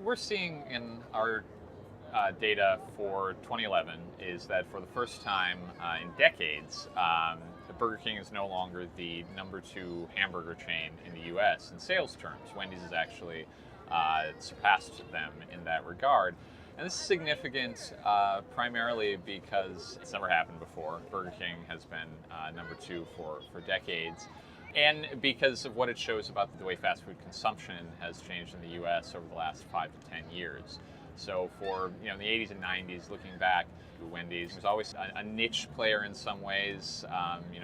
we're seeing in our data for 2011 is that for the first time in decades, Burger King is no longer the number 2 hamburger chain in the U.S. in sales terms. Wendy's has actually surpassed them in that regard. And this is significant primarily because it's never happened before. Burger King has been number 2 for decades. And because of what it shows about the way fast food consumption has changed in the U.S. over the last 5 to 10 years. So for the 80s and 90s, looking back, Wendy's was always a niche player in some ways,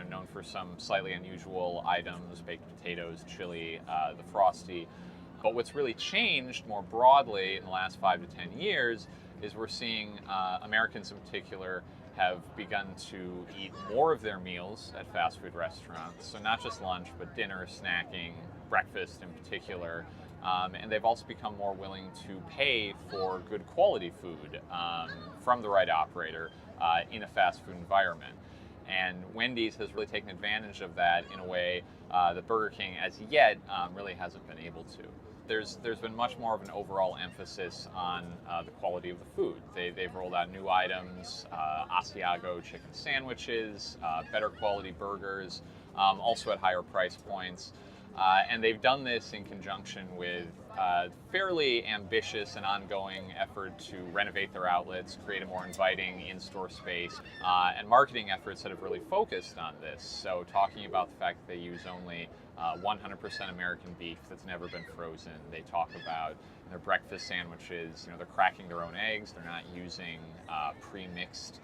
known for some slightly unusual items, baked potatoes, chili, the Frosty. But what's really changed more broadly in the last 5 to 10 years is we're seeing Americans in particular have begun to eat more of their meals at fast food restaurants. So not just lunch, but dinner, snacking, breakfast in particular. And they've also become more willing to pay for good quality food from the right operator in a fast food environment. And Wendy's has really taken advantage of that in a way that Burger King, as yet, really hasn't been able to. There's been much more of an overall emphasis on the quality of the food. They've rolled out new items, Asiago chicken sandwiches, better quality burgers, also at higher price points. And they've done this in conjunction with fairly ambitious and ongoing effort to renovate their outlets, create a more inviting in-store space, and marketing efforts that have really focused on this. So talking about the fact that they use only 100% American beef that's never been frozen. They talk about their breakfast sandwiches. They're cracking their own eggs. They're not using pre-mixed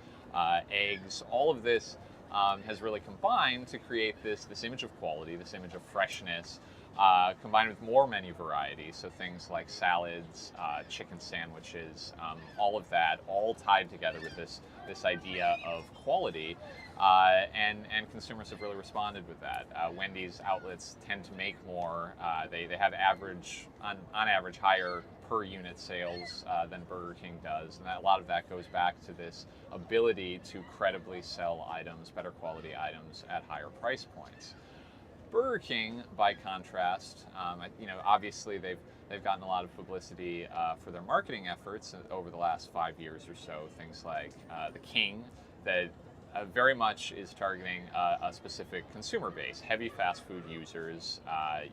eggs. All of this has really combined to create this image of quality, this image of freshness, combined with more menu variety. So things like salads, chicken sandwiches, all of that, all tied together with this idea of quality. And consumers have really responded with that. Wendy's outlets tend to make more. They have on average higher per unit sales than Burger King does, and a lot of that goes back to this ability to credibly sell items, better quality items at higher price points. Burger King, by contrast, obviously they've gotten a lot of publicity for their marketing efforts over the last 5 years or so. Things like the King, that very much is targeting a specific consumer base, heavy fast food users,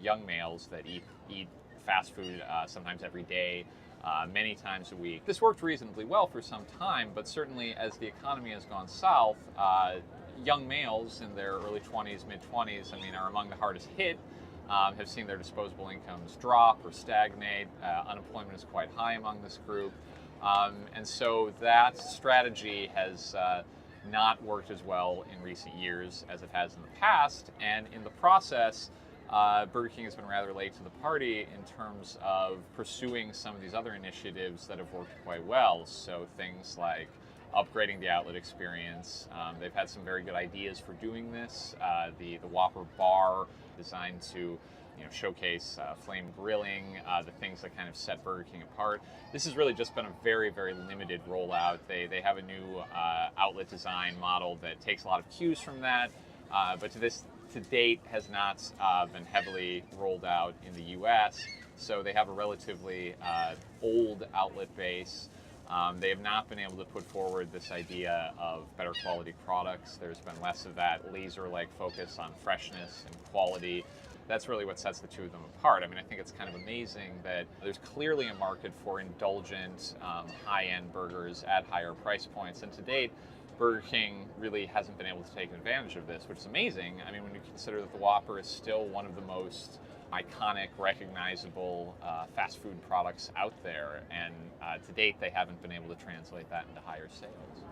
young males that eat fast food sometimes every day, many times a week. This worked reasonably well for some time, but certainly as the economy has gone south, young males in their early 20s, mid-20s, are among the hardest hit, have seen their disposable incomes drop or stagnate. Unemployment is quite high among this group. And so that strategy has not worked as well in recent years as it has in the past. And in the process, Burger King has been rather late to the party in terms of pursuing some of these other initiatives that have worked quite well. So things like upgrading the outlet experience. They've had some very good ideas for doing this. The Whopper bar, designed to showcase flame grilling, the things that kind of set Burger King apart. This has really just been a very, very limited rollout. They have a new outlet design model that takes a lot of cues from that, but to date has not been heavily rolled out in the U.S. So they have a relatively old outlet base. They have not been able to put forward this idea of better quality products. There's been less of that laser-like focus on freshness and quality. That's really what sets the two of them apart. I think it's kind of amazing that there's clearly a market for indulgent, high-end burgers at higher price points. And to date, Burger King really hasn't been able to take advantage of this, which is amazing. When you consider that the Whopper is still one of the most iconic, recognizable fast food products out there, and to date they haven't been able to translate that into higher sales.